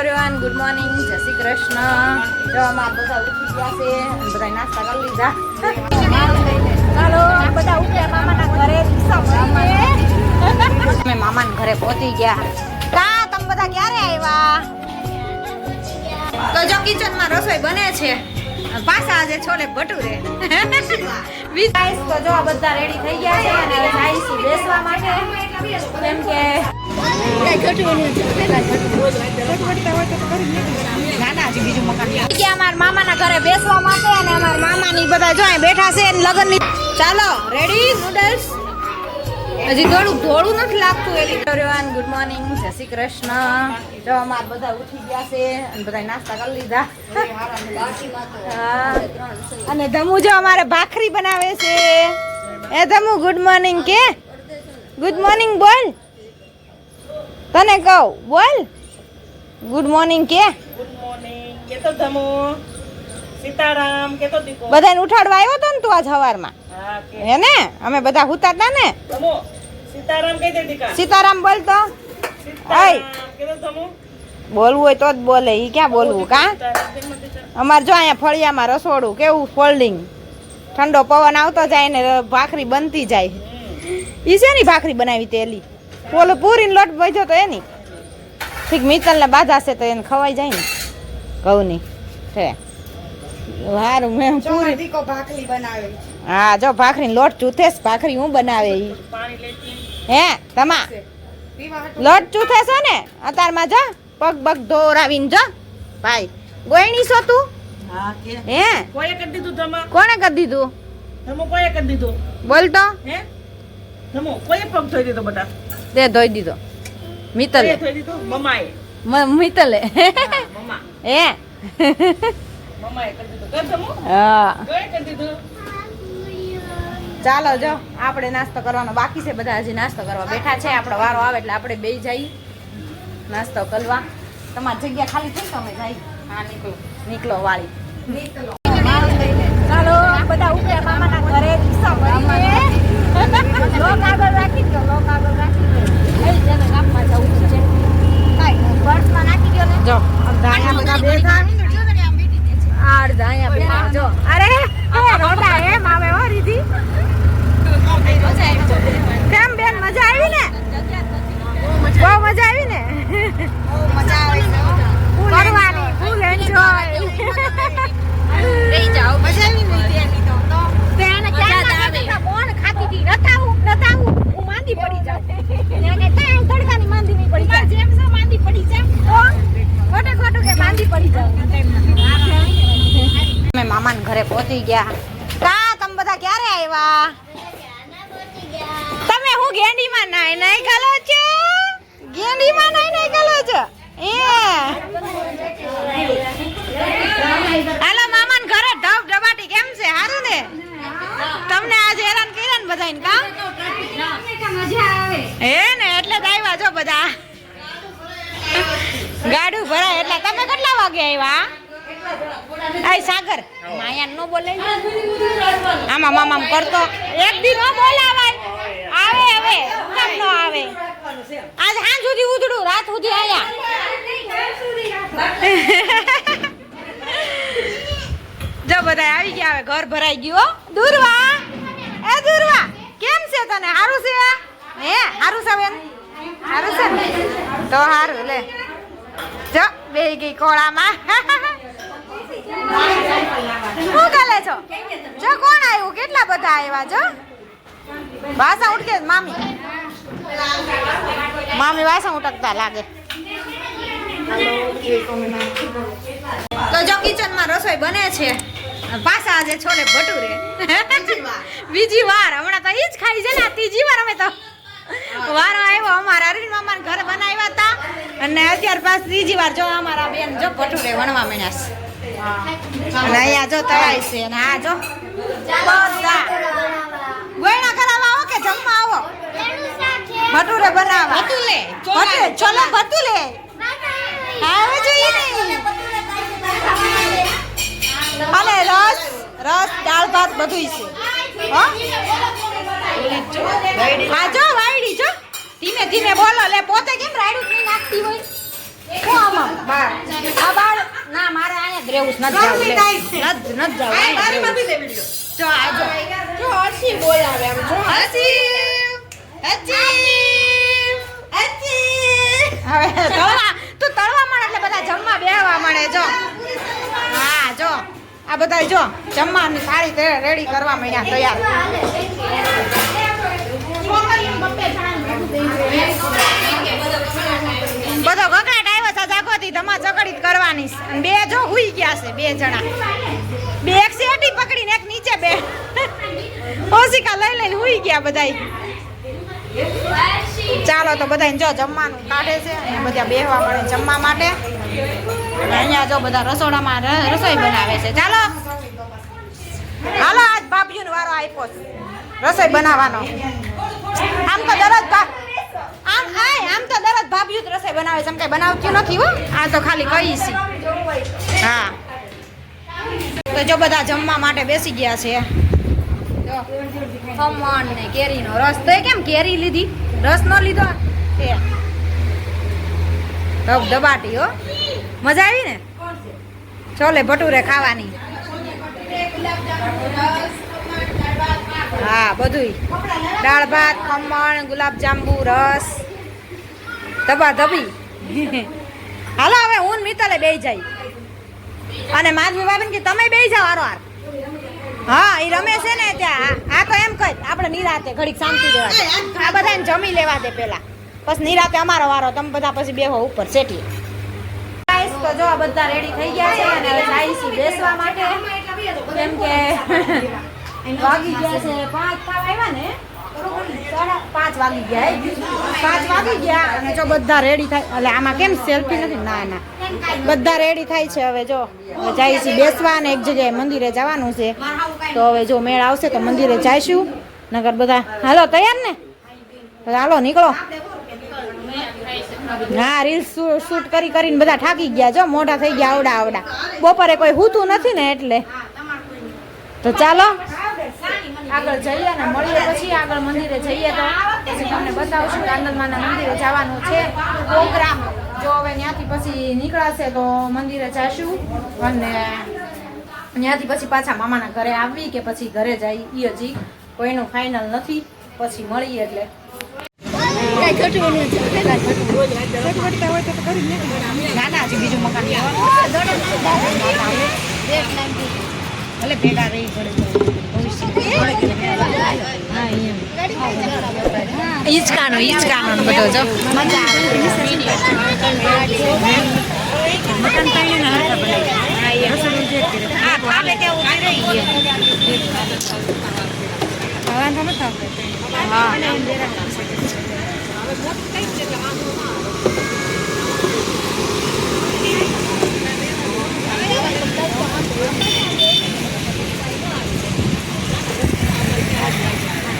Everyone good morning, જય શ્રી કૃષ્ણ. જો અમારા બધા ઉઠી ગયા છે અને બધા નાસ્તા કરી લીધા. ચાલો બધા ઉઠ્યા મામાના ઘરે. અમે મામાના ઘરે પહોંચી ગયા. કા તમે બધા ક્યારે આવ્યા? તો જો કિચનમાં રસોઈ બને છે. પાછા આજે છોલે ભટુરે. તો જો આ બધા રેડી થઈ ગયા છે અને હવે જઈશું બેસવા માટે. કેમ કે અમારા મામાના ઘરે બેસવા માટે અને અમારા મામાની બધા જો બેઠા છે લગ્નની. ચાલો રેડી નૂડલ્સ. હજી થોડું નથી લાગતું. એવરીવન ગુડ મોર્નિંગ, જય શ્રી કૃષ્ણ. જો અમારા બધા ઉઠી ગયા છે અને બધા નાસ્તા કરી લીધા. અને ધમુ જો અમારે ભાખરી બનાવે છે. એ ધમુ ગુડ મોર્નિંગ કે ગુડ મોર્નિંગ બોલ. તને કહું બોલ ગુડ મોર્નિંગ કે. ગુડ મોર્નિંગ કે તો ધમુ. સીતારામ કે તો દીકો. બધાને ઉઠાડવા આવ્યો તો ને તું આજ સવારમાં? હા કે હે ને અમે બધા હુતા હતા ને. ધમુ સીતારામ કહી દે દીકા. સીતારામ બોલ તો. સીતારામ કે તો ધમુ. બોલવું હોય તો જ બોલે. ઈ ક્યાં બોલવું કા? અમાર જો અહીંયા ફળિયામાં રસોડું કેવું ફોલ્ડિંગ. ઠંડો પવન આવતો જાય ને ભાખરી બનતી જાય. ઈ છે ની ભાખરી બનાવી તેલી. ઓલો પૂરીનો લોટ વધ્યો તો એની. ઠીક મિત્તલને બાધા છે તો એને ખવાઈ જાય ને ઘઉંની. છે હારું મેં પૂરી દીકો ભાખરી બનાવે. હા જો ભાખરીનો લોટ ચૂથેસ. ભાખરી હું બનાવે ઈ. પાણી લેતી. હે તમા લોટ ચૂથે છો ને અતારમાં જો પગ બગ ધોરાવીને જો ભાઈ ગોયણી છો તું? હા કે હે કોઈએ કરી દીધું ધમા? કોણે કરી દીધું? ધમુ કોઈએ કરી દીધું? બોલ તો. હે ધમુ કોઈએ પગ ધોઈ દીધો બટા? તે ધોઈ દીધો મિત્તલે. કોઈએ ધોઈ દીધો? મમ્માએ. મિત્તલે. હા મમ્મા. હે મમ્માએ કરી દીધું. કર ધમુ? હા કોઈએ કરી દીધું? ચાલો જો આપણે નાસ્તો કરવાનો બાકી છે. બધા હજી નાસ્તો કરવા બેઠા છે. આપણો વારો આવે એટલે આપણે બે જઈ નાસ્તો કરવા. તમારી જગ્યા ખાલી થઈ તમે જઈ. હા નીકળો વાળી. ચાલો બધા ઉઠ્યા મામાના ઘરે. લોક આગળ રાખી દો. લોક આગળ રાખી દો. જેને ગામમાં જવું છે કાંઈ પર્સમાં નાખી દો ને. જો ધાયા બધા બેઠા. આડ ધાયા બેઠા જો. અરે રોડા હે માવે હો રીધી. કેમ બેન મજા આવી ને? બહુ મજા આવી ને? ફરવાની ફૂલ એન્જોય. રહી જાઓ મજા આવી ને? તેને ક્યાં કોણ ખાતી હતી? નતાવું હું માંદી પડી જાઉં. એને કાંઈ તડકાની માંદી નહીં પડી જાય. જેમ સો માંદી પડી જાય તો ખોટું કે માંદી પડી જાઉં. અમે મામાના ઘરે પહોંચી ગયા. કા તમે બધા ક્યારે આવ્યા? તમે હું ગેંડીમાં નાઈ ગાલો છો? ગેંડીમાં નાઈ ગાલો છો? હાલો મામાના ઘરે ઢબ ઢબાટી કેમ છે? હારું ને? તમને આજે હેરાન કર્યા ને બધાને કા? હે ને એટલે જ આવ્યા જો બધા. ગાડું ભરાય એટલે. તમે કેટલા વાગે આવ્યા? આય સાગર માયા નો બોલે. આમાં મામામ કરતો એક દી નો બોલાવાય. આવે હવે કેમ નો આવે? આજ હાં સુધી ઉધડું રાત સુધી આયા. જો બધા આવી ગયા. હવે ઘર ભરાઈ ગયું. દુર્વા એ દુર્વા કેમ છે તને? હારું છે? હે હારું છે બેન? હારું છે ને? તો હારું લે જો બેહી ગઈ કોળામાં. શું ચાલે છો? જો કોણ આવ્યું? કેટલા બધા આવ્યા જો. વાસા ઉઠકે મામી વાસા ઉટકતા લાગે. તો જો કિચનમાં રસોઈ બને છે. પાછા આજે છોલે ભટુરે. બીજી વાર હમણાં તો ઈ જ ખાઈ છે ને. ત્રીજી વાર અમે તો વારો આવ્યો. અમારા અરવિંદ મામાના ઘરે બનાવ્યા હતા અને અત્યાર પાછ ત્રીજી વાર જો અમારા બેન જો ભટુરે વણવા માંડ્યા છે. અને અહીંયા જો તળાઈ છે. અને આ જો બધા ગોયણા કરાવવા આવો કે જમવા આવો? ભટુરે બનાવવા. છોલે ભટુરે આવે જોઈએ ને. અને રસ દાળ ભાત બધું છે. હા જો વાયડી જો ધીમે ધીમે બોલો. લે પોતે કેમ રાયડું નહીં નાખતી હોય? એવું જ નથી જાવું નથી જાવું જો આ જો જો હસી બોલાવે આમ જો હવે તું તળવા માંડ એટલે બધા જમવા બેહવા માંડે જો હા જો આ બધા જો જમવાની થાળી રેડી કરવા માંડ્યા તૈયાર બધો ગગડાટ આવ્યો છે જાગોતી ધમા ચકડી કરવાની છે. અને બે જો હુઈ ગયા છે બે જણા બે એક શેટી પકડીને એક નીચે બે ઓશિકા લઈ લઈને હુઈ ગયા બધાય. ચાલો તો બધાને જો જમવાનું કાઢે છે અને બધા બેહવા મળે જમવા માટે અને અહીંયા જો બધા રસોડામાં રસોઈ બનાવે છે. ચાલો હાલો આજ બાપજીનો વારો આપ્યો છે રસોઈ બનાવવાનો. આમ તો દરરોજ આમ તો દરરોજ ભાભી જ રસોઈ બનાવે છે એમ કઈ બનાવતી નથી હો આ તો ખાલી કહી છે. હા તો જો બધા જમવા માટે બેસી ગયા છે. જો ખમણ ને કેરીનો રસ તો કેમ કેરી લીધી રસ નો લીધો તે ધબધબાટી હો મજા આવી ને છોલે ભટુરે ખાવાની. હા બધુંય દાળ ભાત ખમણ ગુલાબ જાંબુ રસ ધબા ધબી. હાલો હવે હું ને મિતાલે બેહી જાય અને માધવી બાબન કે તમે બેહી જાઓ હારો. હા એ રમે છે ને ત્યાં આ તો એમ કહે આપણે નિરાતે ઘડીક શાંતિ દેવા દે આ બધાને જમી લેવા દે પેલા પછી નિરાતે અમારો વારો તમે બધા પછી બેહો ઉપર સેટી. તો જો આ બધા રેડી થઈ ગયા છે અને હવે જાય છે બેસવા માટે કેમ કે વાગી ગયા છે 5 થવા આવ્યા ને 5 વાગી ગયા 5 વાગી ગયા અને જો બધા રેડી થાય એટલે આમાં કેમ સેલ્ફી નથી ના ના બધા રેડી થાય છે. હવે જો જાય છે બેસવા અને એક જગ્યાએ મંદિરે જવાનું છે તો હવે જો મેળ આવશે તો મંદિરે જઈશું નગર બધા હાલો તૈયાર ને હાલો નીકળો. હા રીલ્સ શૂટ કરીને બધા થાકી ગયા જો મોઢા થઈ ગયા આવડા આવડા બપોરે કોઈ હૂતું નથી ને એટલે તો ચાલો આગળ જઈએ અને મળીએ પછી આગળ મંદિરે જઈએ તો પછી તમને બતાવશું કાંદલમાના મંદિરે જવાનું છે પ્રોગ્રામ. જો હવે ત્યાંથી પછી નીકળાશે તો મંદિરે જઈશું અને ત્યાંથી પછી પાછા મામાના ઘરે આવી કે પછી ઘરે જાય એ હજી કોઈનું ફાઇનલ નથી પછી મળીએ એટલે ના ના હજી બીજું મકાન ભલે ભેગા રહી પડે ઈચકાનો બધો જો મજા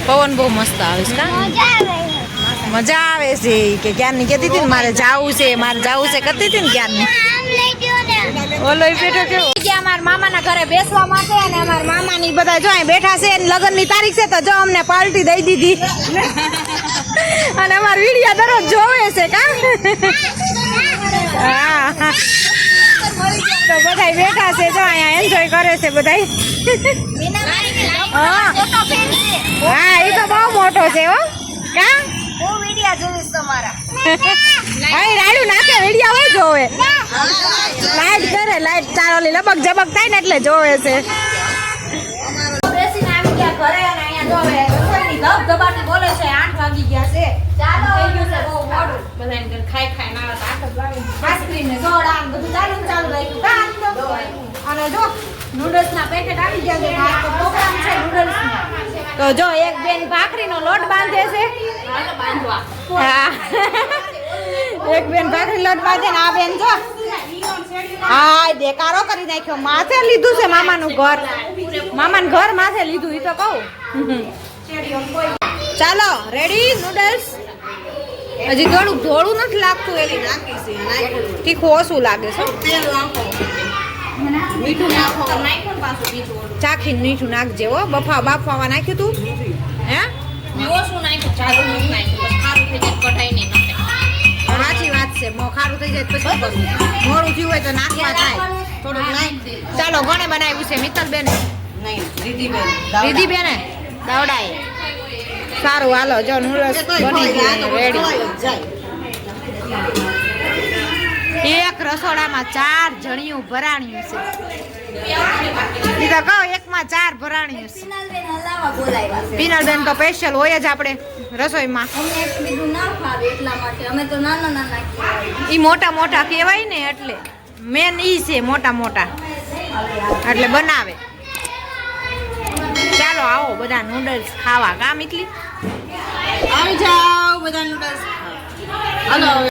પવન બહુ મસ્ત આવે છે મજા આવે છે કે ક્યારની કહેતી હતી ને મારે જાવું છે કરતી હતી ને ક્યારની ઓલો બેઠો કેવો અમારા મામાના ઘરે બેસવા માટે અને અમારા મામાની બધા જો અહીં બેઠા છે લગ્નની તારીખ છે તો જો અમને પાર્ટી દઈ દીધી અને અમારા વિડિયા દરરોજ જોવે છે કા હા તો બધા બેઠા છે જો અહીંયા એન્જોય કરે છે બધા. હા એ તો બહુ મોટો છે હો કા હું વિડિયા જોઈશ તમારા. હા રાડું નાખે વિડિયા હોય જોવે લાઈટ કરે લાઈટ ચારોલી લબક જબક થાય ને એટલે જોવે છે. બેસીને આવી ગયા ઘરે અને અહીંયા જોવે રસોઈની ધબધબાટી બોલે છે 8 વાગી ગયા છે ચાલો થઈ ગયું છે બહુ મોડું બધાને ખાઈ ના આઈસ્ક્રીમ ને સોડા બધું ચાલુ રાખ્યું કા અને જો નૂડલ્સ ના પેકેટ આવી ગયા છે આ તો પ્રોગ્રામ છે નૂડલ્સ નો તો જો એક બેન ભાખરીનો લોટ બાંધે છે હા એક બેન ભાખરી લોટ બાંધે ને આ બેન જો હા દેકારો કરી નાખ્યો માથે લીધું છે મામાનું ઘર માથે લીધું ઈ તો કહું. ચાલો રેડી નૂડલ્સ હજી ધોળું નથી લાગતું એલી નાખી છે તીખું ઓછું લાગે છે મીઠું નાખો ચાખીને મીઠું નાખજે હો બાફવા નાખ્યું તું હે સાચી વાત છે ખારું થઈ જાય પછી મોડું થયું હોય તો નાખવા થાય થોડુંક નાખી ચાલો કોણે બનાવ્યું છે મિત્તલબેન નહીં રીધિબેન રીધિબેને દાવડાએ સારું હાલો જો નૂડલ્સ બની ગયું રેડી એક રસોડામાં 4 જણિયું ભરાણ્યું છે ઈ તો કહો એકમાં 4 ભરાણ્યું છે પીનલબેન તો સ્પેશિયલ હોય જ આપણે રસોઈમાં ઈ મોટા મોટા કહેવાય ને એટલે મેન ઈ છે મોટા મોટા એટલે બનાવે ચાલો આવો બધા નૂડલ્સ ખાવા કામ એટલી આવી જાઓ બધા નૂડલ્સ હાલો